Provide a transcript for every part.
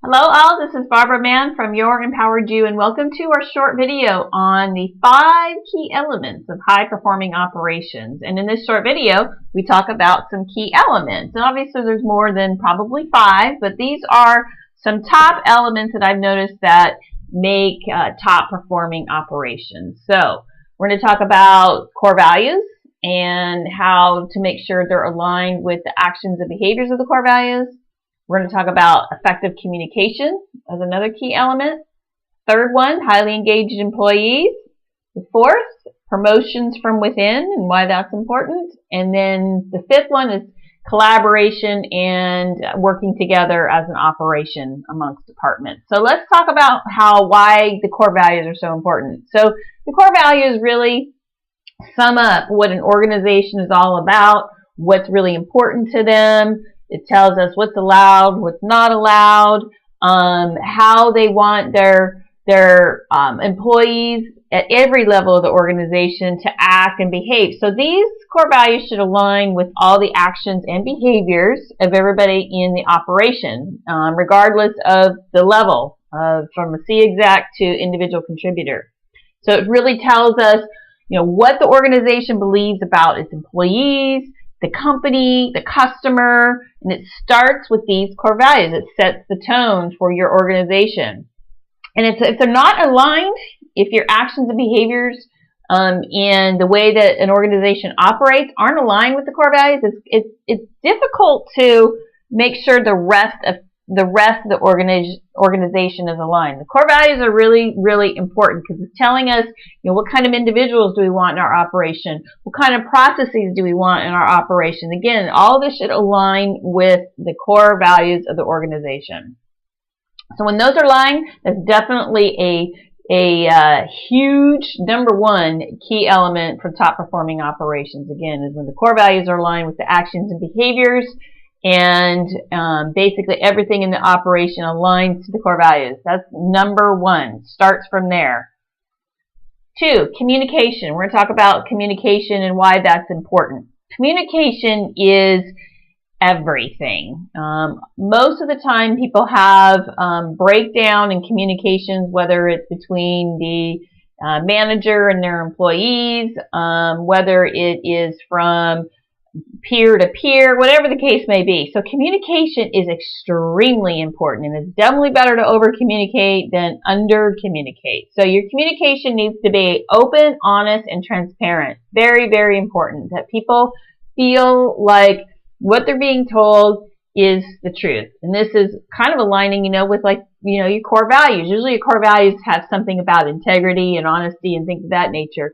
Hello all, this is Barbara Mann from Your Empowered You, and welcome to our short video on the 5 key elements of high-performing operations. And in this short video, we talk about some key elements. And obviously there's more than probably 5, but these are some top elements that I've noticed that make top-performing operations. So we're going to talk about core values and how to make sure they're aligned with the actions and behaviors of the core values. We're going to talk about effective communication as another key element. Third one, highly engaged employees. The fourth, promotions from within and why that's important. And then the fifth one is collaboration and working together as an operation amongst departments. So let's talk about why the core values are so important. So the core values really sum up what an organization is all about, what's really important to them. It tells us what's allowed, what's not allowed, how they want their employees at every level of the organization to act and behave. So these core values should align with all the actions and behaviors of everybody in the operation, regardless of the level, from a C exec to individual contributor. So it really tells us, what the organization believes about its employees, the company, the customer, and it starts with these core values. It sets the tone for your organization. And if they're not aligned, if your actions and behaviors and the way that an organization operates aren't aligned with the core values, it's difficult to make sure the rest of the organization is aligned. The core values are really, really important because it's telling us, what kind of individuals do we want in our operation? What kind of processes do we want in our operation? Again, all this should align with the core values of the organization. So when those are aligned, that's definitely a huge number one key element for top performing operations. Again, is when the core values are aligned with the actions and behaviors, and basically everything in the operation aligns to the core values. That's number one. Starts from there. 2, communication. We're going to talk about communication and why that's important. Communication is everything. Most of the time people have breakdown in communications, whether it's between the manager and their employees, whether it is from peer to peer, whatever the case may be. So communication is extremely important, and it's definitely better to over communicate than under communicate. So your communication needs to be open, honest, and transparent. Very, very important that people feel like what they're being told is the truth. And this is kind of aligning, with your core values. Usually your core values have something about integrity and honesty and things of that nature.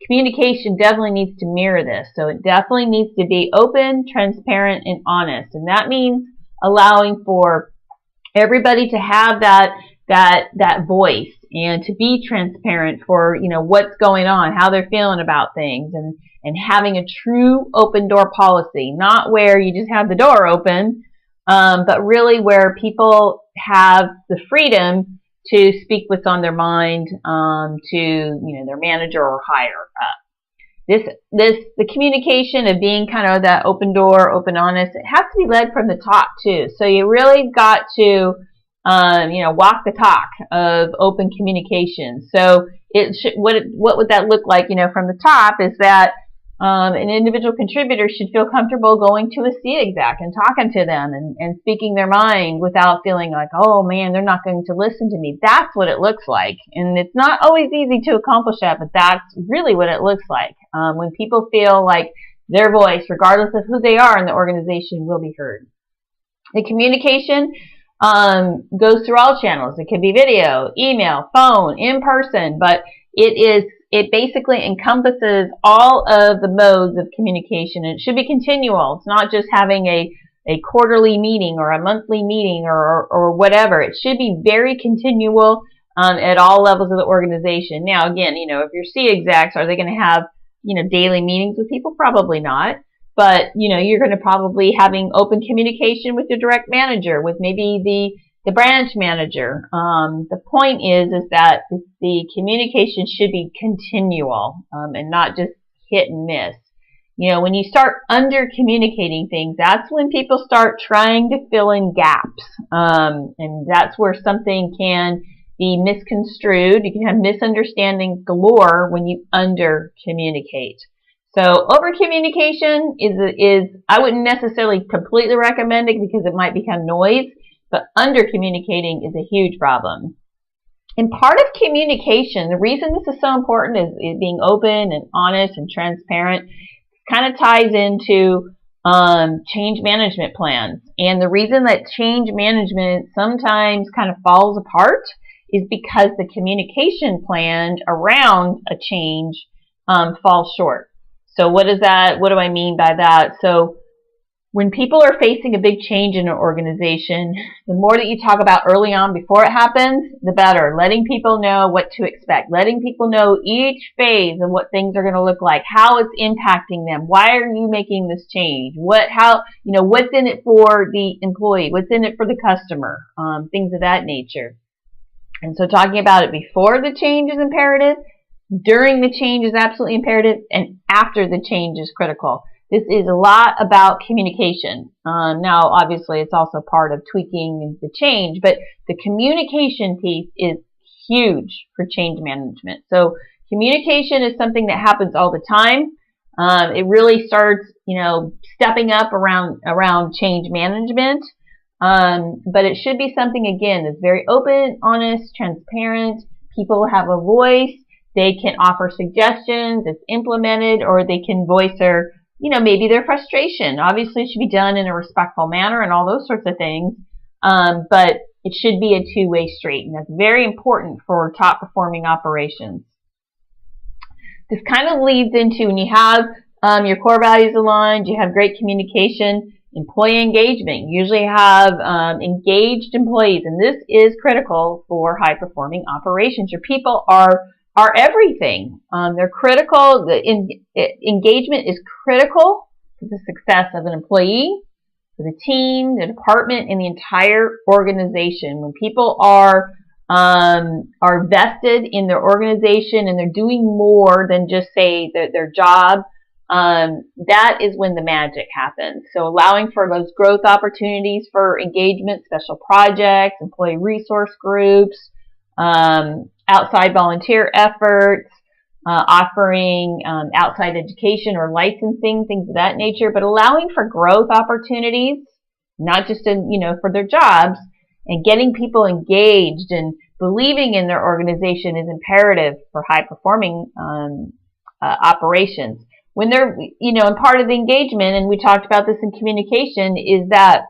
Communication definitely needs to mirror this. So it definitely needs to be open, transparent, and honest. And that means allowing for everybody to have that voice and to be transparent for, what's going on, how they're feeling about things, and having a true open door policy, not where you just have the door open, but really where people have the freedom to speak what's on their mind to their manager or higher up. The communication of being kind of that open door, open honest, it has to be led from the top too. So you really got to walk the talk of open communication. So what would that look like? From the top is that an individual contributor should feel comfortable going to a C exec and talking to them and speaking their mind without feeling like, oh man, they're not going to listen to me. That's what it looks like. And it's not always easy to accomplish that, but that's really what it looks like. When people feel like their voice, regardless of who they are in the organization, will be heard. The communication goes through all channels. It could be video, email, phone, in person, but it basically encompasses all of the modes of communication. And it should be continual. It's not just having a quarterly meeting or a monthly meeting or whatever. It should be very continual at all levels of the organization. Now, again, if you're C execs, are they going to have daily meetings with people? Probably not. But you're going to probably having open communication with your direct manager, with maybe the branch manager. The point is that the communication should be continual and not just hit and miss. When you start under communicating things, that's when people start trying to fill in gaps. And that's where something can be misconstrued. You can have misunderstandings galore when you under communicate. So over communication is I wouldn't necessarily completely recommend it because it might become noise, but under communicating is a huge problem. And part of communication, the reason this is so important is being open and honest and transparent. Kind of ties into change management plans. And the reason that change management sometimes kind of falls apart is because the communication plan around a change falls short. So what do I mean by that? So when people are facing a big change in an organization, the more that you talk about early on before it happens, the better. Letting people know what to expect. Letting people know each phase of what things are going to look like, how it's impacting them. Why are you making this change? What's in it for the employee? What's in it for the customer? Things of that nature. And so talking about it before the change is imperative, during the change is absolutely imperative, and after the change is critical. This is a lot about communication. Now, obviously, it's also part of tweaking the change, but the communication piece is huge for change management. So communication is something that happens all the time. It really starts, stepping up around change management. But it should be something, again, that's very open, honest, transparent. People have a voice. They can offer suggestions. It's implemented, or they can voice their maybe their frustration. Obviously, it should be done in a respectful manner and all those sorts of things. But it should be a two-way street, and that's very important for top-performing operations. This kind of leads into when you have your core values aligned, you have great communication, employee engagement. You usually have engaged employees, and this is critical for high-performing operations. Your people are everything. They're critical. Engagement is critical to the success of an employee, for the team, the department, and the entire organization. When people are vested in their organization and they're doing more than just say their job, that is when the magic happens. So allowing for those growth opportunities for engagement, special projects, employee resource groups, outside volunteer efforts, offering outside education or licensing, things of that nature, but allowing for growth opportunities, not just for their jobs, and getting people engaged and believing in their organization is imperative for high performing operations. When they're, and part of the engagement, and we talked about this in communication, is that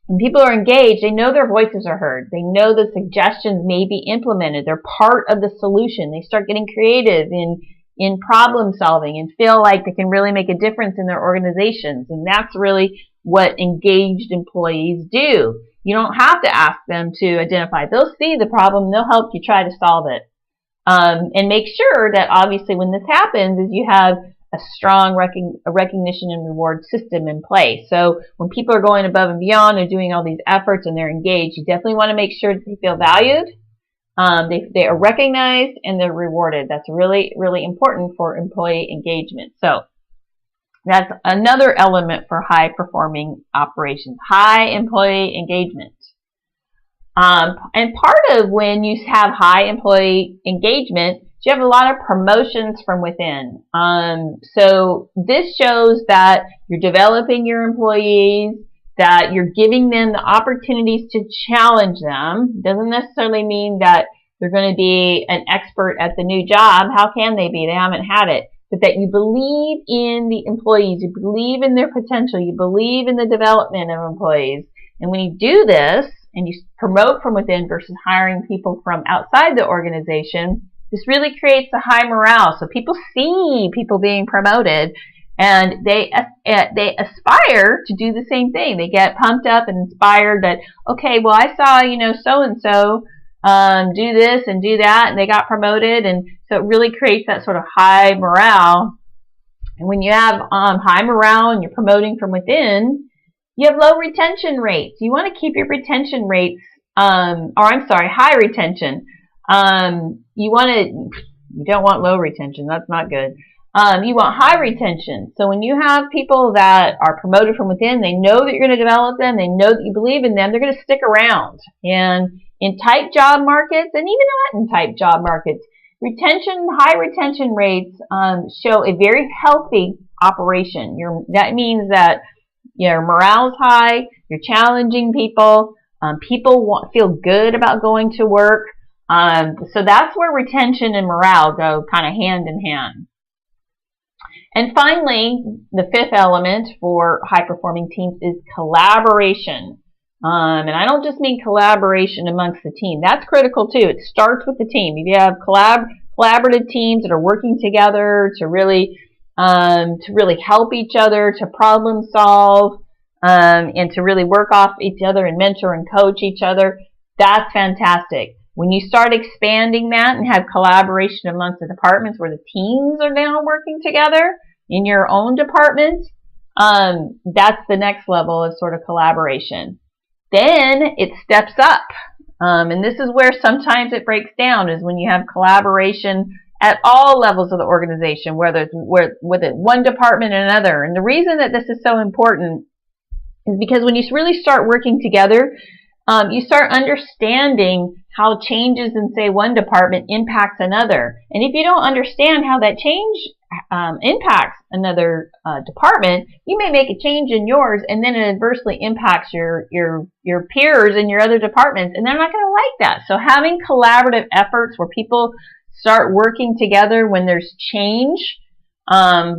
when people are engaged, they know their voices are heard. They know the suggestions may be implemented. They're part of the solution. They start getting creative in problem solving and feel like they can really make a difference in their organizations. And that's really what engaged employees do. You don't have to ask them to identify. They'll see the problem. They'll help you try to solve it. And make sure that obviously when this happens is you have a strong recognition and reward system in place. So when people are going above and beyond and doing all these efforts and they're engaged, you definitely want to make sure that they feel valued, they are recognized, and they're rewarded. That's really, really important for employee engagement. So that's another element for high-performing operations, high employee engagement. And part of when you have high employee engagement, you have a lot of promotions from within. So this shows that you're developing your employees, that you're giving them the opportunities to challenge them. Doesn't necessarily mean that they're going to be an expert at the new job. How can they be? They haven't had it. But that you believe in the employees, you believe in their potential, you believe in the development of employees. And when you do this, and you promote from within versus hiring people from outside the organization, this really creates a high morale. So people see people being promoted, and they aspire to do the same thing. They get pumped up and inspired that, okay, well, I saw, so-and-so do this and do that, and they got promoted. And so it really creates that sort of high morale. And when you have high morale and you're promoting from within, you have low retention rates. You want to keep your retention rates, high retention. You don't want low retention. That's not good. You want high retention. So when you have people that are promoted from within, they know that you're going to develop them, they know that you believe in them, they're going to stick around. And in tight job markets, and even not in tight job markets, high retention rates show a very healthy operation. That means that your morale is high, you're challenging people, people feel good about going to work. So that's where retention and morale go kind of hand in hand. And finally, the fifth element for high-performing teams is collaboration. And I don't just mean collaboration amongst the team. That's critical too. It starts with the team. If you have collaborative teams that are working together to really help each other, to problem solve, and to really work off each other and mentor and coach each other, that's fantastic. When you start expanding that and have collaboration amongst the departments where the teams are now working together in your own department, that's the next level of sort of collaboration. Then it steps up. And this is where sometimes it breaks down, is when you have collaboration at all levels of the organization, whether it's with one department and another. And the reason that this is so important is because when you really start working together, you start understanding how changes in, say, one department impacts another. And if you don't understand how that change impacts another department, you may make a change in yours, and then it adversely impacts your peers in your other departments, and they're not going to like that. So having collaborative efforts where people start working together when there's change,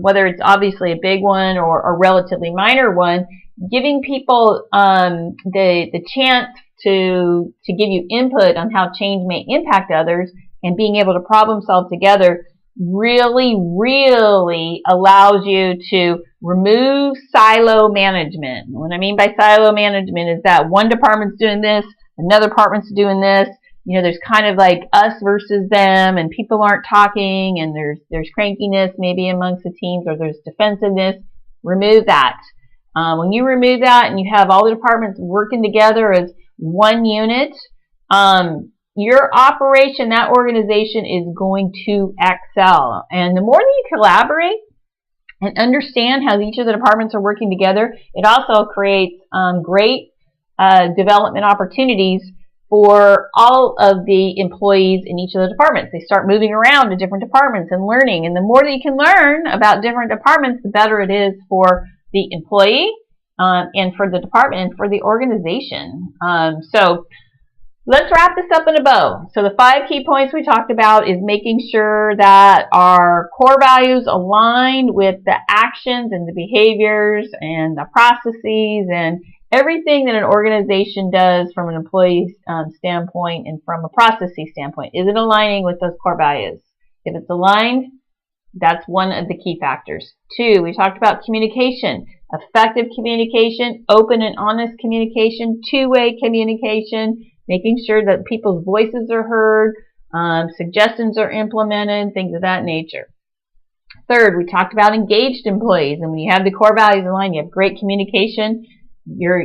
whether it's obviously a big one or a relatively minor one, giving people the chance to give you input on how change may impact others and being able to problem solve together really, really allows you to remove silo management. What I mean by silo management is that one department's doing this, another department's doing this. You know, there's kind of like us versus them, and people aren't talking, and there's crankiness maybe amongst the teams, or there's defensiveness. Remove that. When you remove that and you have all the departments working together as one unit, your operation, that organization is going to excel. And the more that you collaborate and understand how each of the departments are working together, it also creates great development opportunities for all of the employees in each of the departments. They start moving around to different departments and learning. And the more that you can learn about different departments, the better it is for the employee and for the department and for the organization. So let's wrap this up in a bow. So the 5 key points we talked about is making sure that our core values align with the actions and the behaviors and the processes and everything that an organization does from an employee standpoint and from a processes standpoint. Is it aligning with those core values? If it's aligned, that's one of the key factors. 2, we talked about communication, effective communication, open and honest communication, two-way communication, making sure that people's voices are heard, suggestions are implemented, things of that nature. 3rd, we talked about engaged employees, and when you have the core values aligned, you have great communication. You're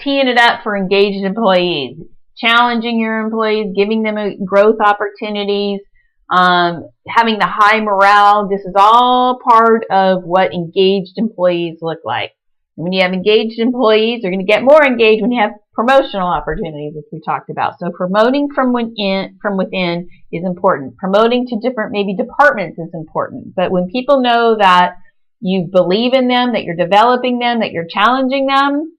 teeing it up for engaged employees, challenging your employees, giving them growth opportunities, having the high morale. This is all part of what engaged employees look like. And when you have engaged employees, they're going to get more engaged when you have promotional opportunities, which we talked about. So promoting from within is important. Promoting to different maybe departments is important. But when people know that you believe in them, that you're developing them, that you're challenging them,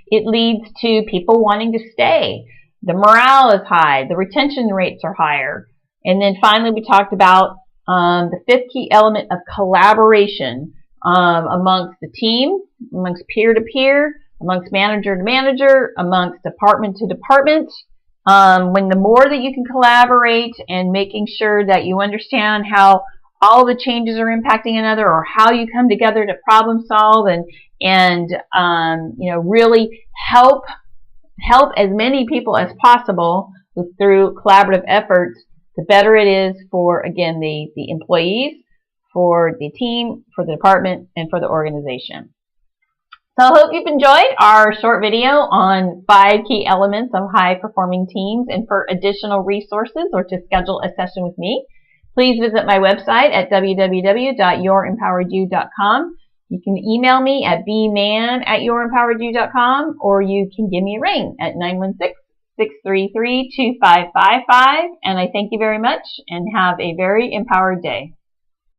it leads to people wanting to stay. The morale is high. The retention rates are higher. And then finally, we talked about the 5th key element of collaboration amongst the team, amongst peer-to-peer, amongst manager to manager, amongst department to department. When the more that you can collaborate and making sure that you understand how all the changes are impacting another, or how you come together to problem solve and really help as many people as possible through collaborative efforts, the better it is for, again, the employees, for the team, for the department, and for the organization. So I hope you've enjoyed our short video on 5 key elements of high-performing teams. And for additional resources or to schedule a session with me, Please visit my website at www.youремpoweredyou.com. You can email me at bman@youремpoweredyou.com, or you can give me a ring at 916-633-2555. And I thank you very much and have a very empowered day.